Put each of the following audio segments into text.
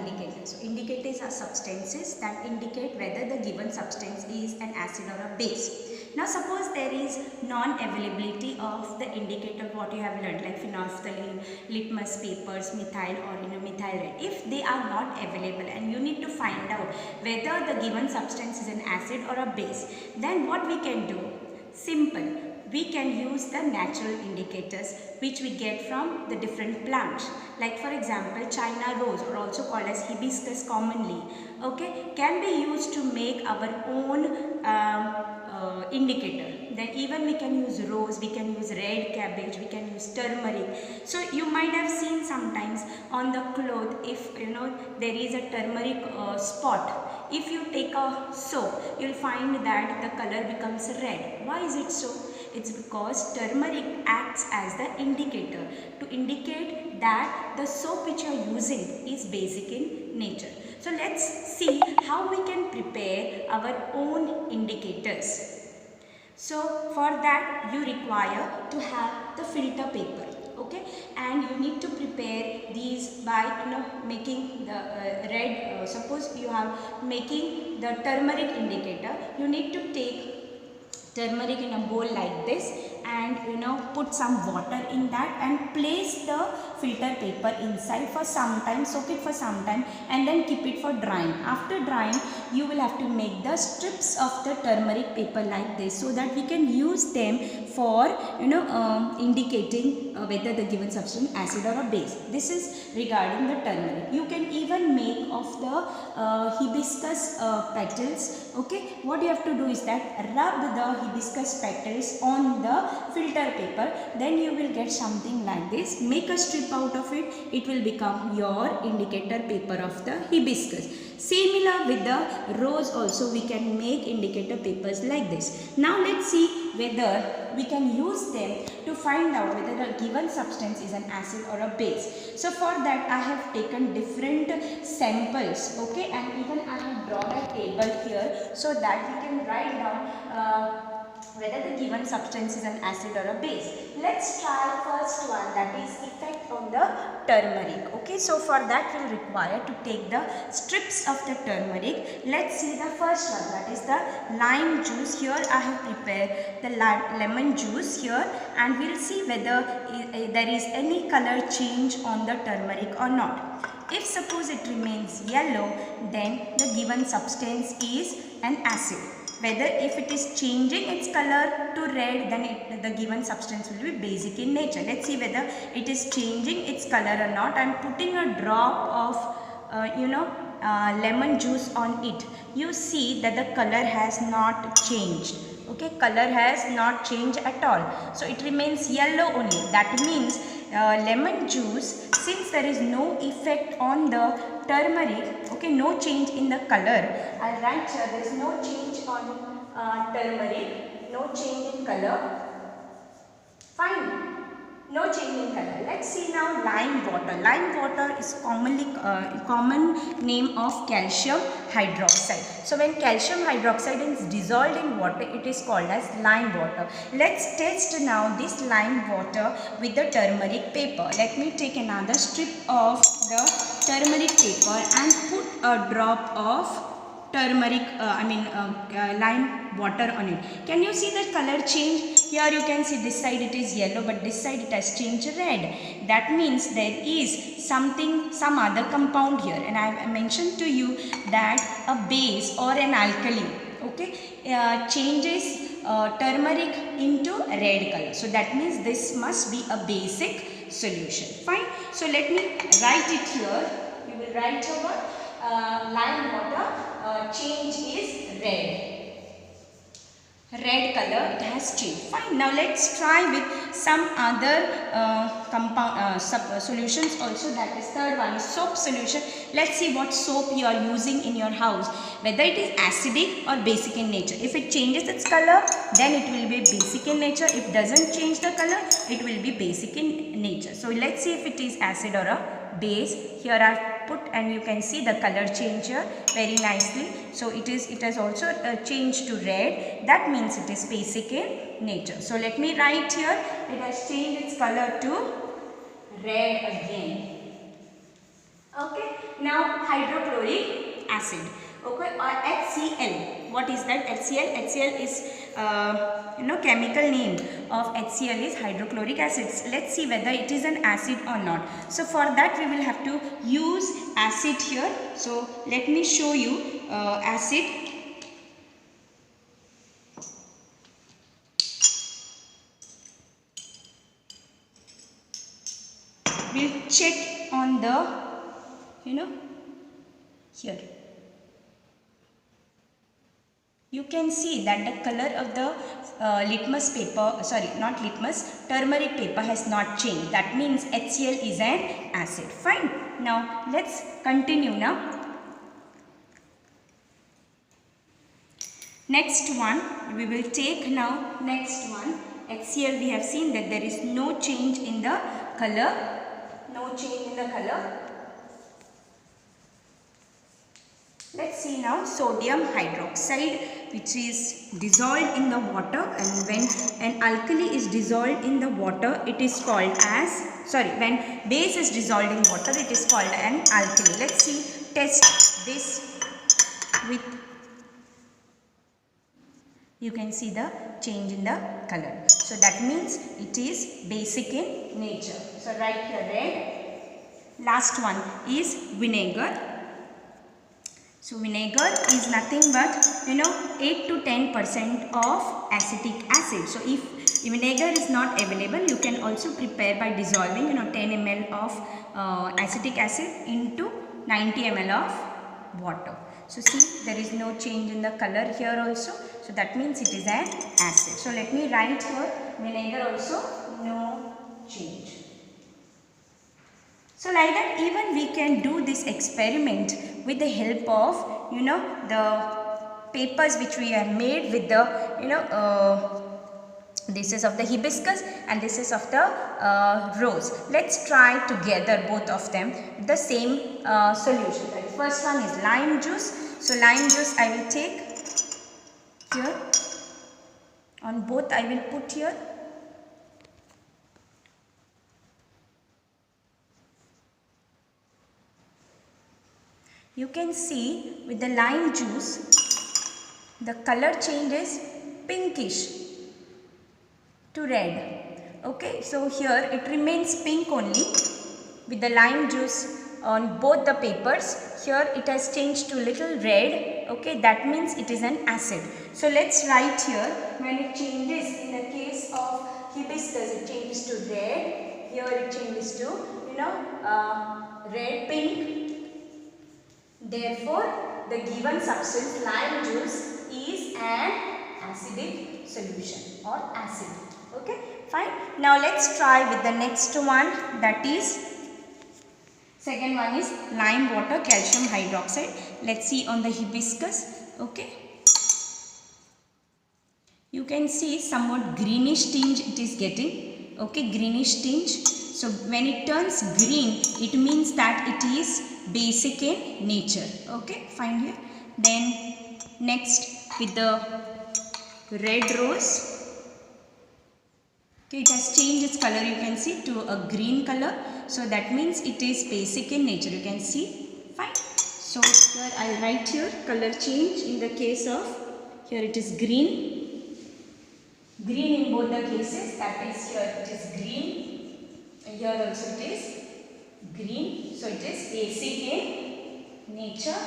indicators. So indicators are substances that indicate whether the given substance is an acid or a base. Now suppose there is non-availability of the indicator what you have learned like phenolphthalein, litmus papers, methyl or methyl red. If they are not available and you need to find out whether the given substance is an acid or a base, then what we can do? Simple. We can use the natural indicators which we get from the different plants. Like for example, China rose, or also called as hibiscus commonly, okay, can be used to make our own indicator. Then even we can use rose, we can use red cabbage, we can use turmeric. So you might have seen sometimes on the cloth, if there is a turmeric spot, if you take a soap, you'll find that the color becomes red. Why is it so? It's because turmeric acts as the indicator to indicate that the soap which you are using is basic in nature. So let's see how we can prepare our own indicators. So for that you require to have the filter paper, okay, and you need to prepare these by making the red. Suppose you are making the turmeric indicator, you need to take turmeric in a bowl like this and put some water in that and place the filter paper inside for some time, soak it for some time and then keep it for drying. After drying you will have to make the strips of the turmeric paper like this so that we can use them for indicating whether the given substance acid or a base. This is regarding the turmeric. You can even make of the hibiscus petals, okay. What you have to do is that rub the hibiscus petals on the filter paper, then you will get something like this. Make a strip out of it, it will become your indicator paper of the hibiscus. Similar with the rose also we can make indicator papers like this. Now let's see whether we can use them to find out whether a given substance is an acid or a base. So for that I have taken different samples, okay, and even I have drawn a table here so that we can write down whether the given substance is an acid or a base. Let's try first one, that is effect on the turmeric, okay. So for that we will require to take the strips of the turmeric. Let's see the first one, that is the lime juice. Here I have prepared the lemon juice here and we will see whether there is any color change on the turmeric or not. If suppose it remains yellow, then the given substance is an acid. Whether if it is changing its color to red, then the given substance will be basic in nature. Let's see whether it is changing its color or not. I am putting a drop of lemon juice on it. You see that the color has not changed. Okay, color has not changed at all. So it remains yellow only. That means lemon juice, since there is no effect on the turmeric, okay, no change in the color. I'll write here there is no change on turmeric, no change in color. Fine. No change in color. Let's see now lime water. Lime water is commonly common name of calcium hydroxide. So when calcium hydroxide is dissolved in water, it is called as lime water. Let's test now this lime water with the turmeric paper. Let me take another strip of the turmeric paper and put a drop of turmeric lime water on it. Can you see the color change? Here you can see this side it is yellow, but this side it has changed red. That means there is some other compound here, and I have mentioned to you that a base or an alkali, okay, changes turmeric into red color. So that means this must be a basic solution. Fine. So let me write it here. You will write over lime water, change is red. Red color it has changed. Fine. Now let's try with some other solutions also. That is third one is soap solution. Let's see what soap you are using in your house, whether it is acidic or basic in nature. If it changes its color, then it will be basic in nature. If doesn't change the color, it will be basic in nature. So let's see if it is acid or a base. Here I have put, and you can see the color change here very nicely. So it has also changed to red. That means it is basic in nature. So let me write here, it has changed its color to red again. Okay. Now hydrochloric acid, okay, or HCl. What is that? HCl? HCl is chemical name of HCl is hydrochloric acid. Let's see whether it is an acid or not. So for that we will have to use acid here. So let me show you acid. We'll check on the, here. You can see that the color of the litmus paper, sorry, not litmus, turmeric paper has not changed. That means HCl is an acid. Fine. Now let's continue now. Next one we will take now. Next one, HCl, we have seen that there is no change in the color. No change in the color. Let's see now sodium hydroxide, which is dissolved in the water, and when an alkali is dissolved in the water, it is called as, sorry, when base is dissolved in water, it is called an alkali. Let's see, test this with, you can see the change in the color. So that means it is basic in nature. So write here red. Last one is vinegar. So vinegar is nothing but 8 to 10% of acetic acid. So if vinegar is not available, you can also prepare by dissolving 10 ml of acetic acid into 90 ml of water. So see, there is no change in the color here also. So that means it is an acid. So let me write here vinegar also, no change. So like that, even we can do this experiment with the help of the papers which we have made with the this is of the hibiscus and this is of the rose. Let's try together both of them the same solution. The first one is lime juice. So lime juice I will take here. On both I will put here. You can see with the lime juice, the color changes pinkish to red. Okay, so here it remains pink only with the lime juice on both the papers. Here it has changed to little red. Okay, that means it is an acid. So let's write here, when it changes, in the case of hibiscus it changes to red. Here it changes to red pink. Therefore, the given substance lime juice is an acidic solution or acid. Okay, fine. Now let's try with the next one, that is, second one is lime water calcium hydroxide. Let's see on the hibiscus. Okay, you can see somewhat greenish tinge it is getting. Okay, greenish tinge. So when it turns green, it means that it is basic in nature. Okay, fine here. Then next with the red rose. Okay, it has changed its color, you can see, to a green color. So that means it is basic in nature, you can see. Fine. So here I will write here color change in the case of, here it is green. Green in both the cases, that is here it is green. And here also it is green. So it is basic in nature.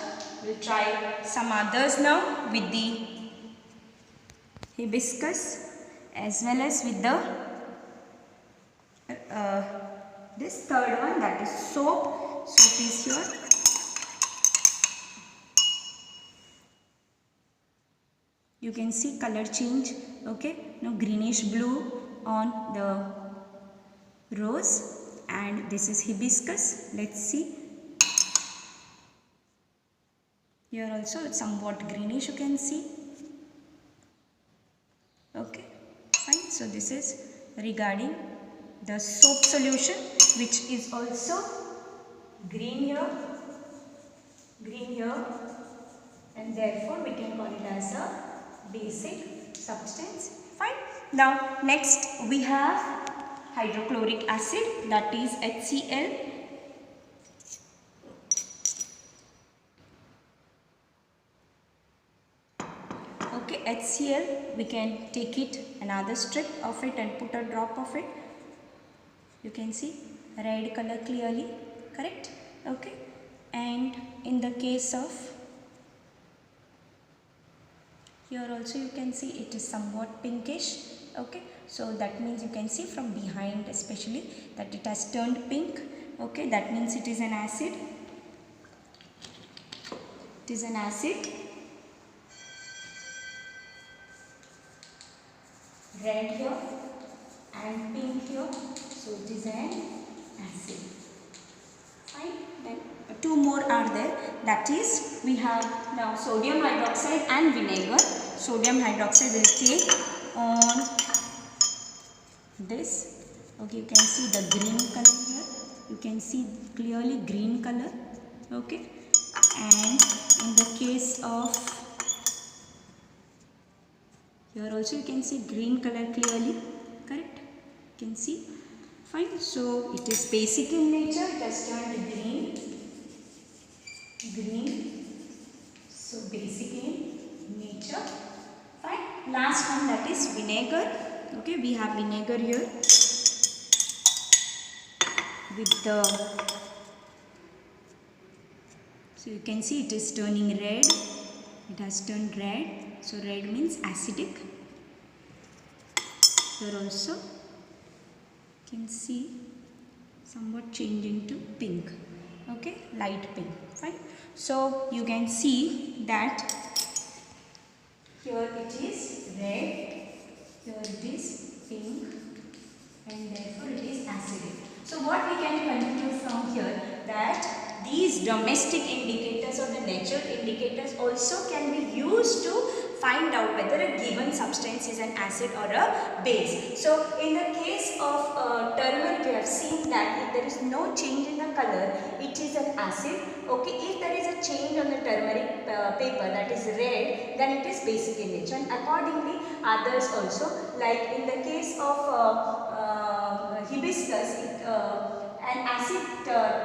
We'll try some others now with the hibiscus as well as with the this third one, that is soap. Soap is here. You can see color change. Okay, now greenish blue on the rose, and this is hibiscus. Let's see. Here also it's somewhat greenish, you can see. Okay, fine. So this is regarding the soap solution, which is also green here, and therefore we can call it as a basic substance. Fine. Now next we have hydrochloric acid, that is HCl. Okay, HCl, we can take it another strip of it and put a drop of it. You can see red color clearly, correct? Okay, and in the case of here also you can see it is somewhat pinkish. Okay, so that means you can see from behind especially that it has turned pink. Okay, that means it is an acid. It is an acid. Red here and pink here, so it is an acid. Fine. Then two more are there, that is we have now sodium hydroxide and vinegar. Sodium hydroxide will take on this. Okay, you can see the green color here, you can see clearly green color. Okay, and in the case of here also you can see green color clearly, correct? You can see. Fine, so it is basic in nature, it has turned green, so basic in nature. Fine, last one, that is vinegar. Okay, we have vinegar here with the, so you can see it is turning red, it has turned red, so red means acidic. Here also you can see somewhat changing to pink. Okay, light pink. Fine, so you can see that here it is red, here it is pink, and therefore it is acidic. So what we can conclude from here, that these domestic indicators or the natural indicators also can be used to find out whether a given substance is an acid or a base. So in the case of turmeric, you have seen that if there is no change in the color, it is an acid. Okay, if there is a change on the turmeric paper, that is red, then it is basic in nature. And accordingly others also, like in the case of hibiscus, an acid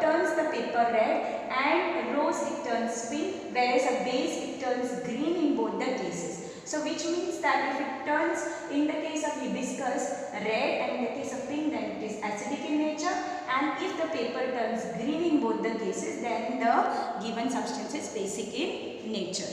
turns the paper red, and rose it turns pink, whereas a base it turns green in both the cases. So which means that if it turns in the case of hibiscus red and in the case of pink, then it is acidic in nature, and if the paper turns green in both the cases, then the given substance is basic in nature.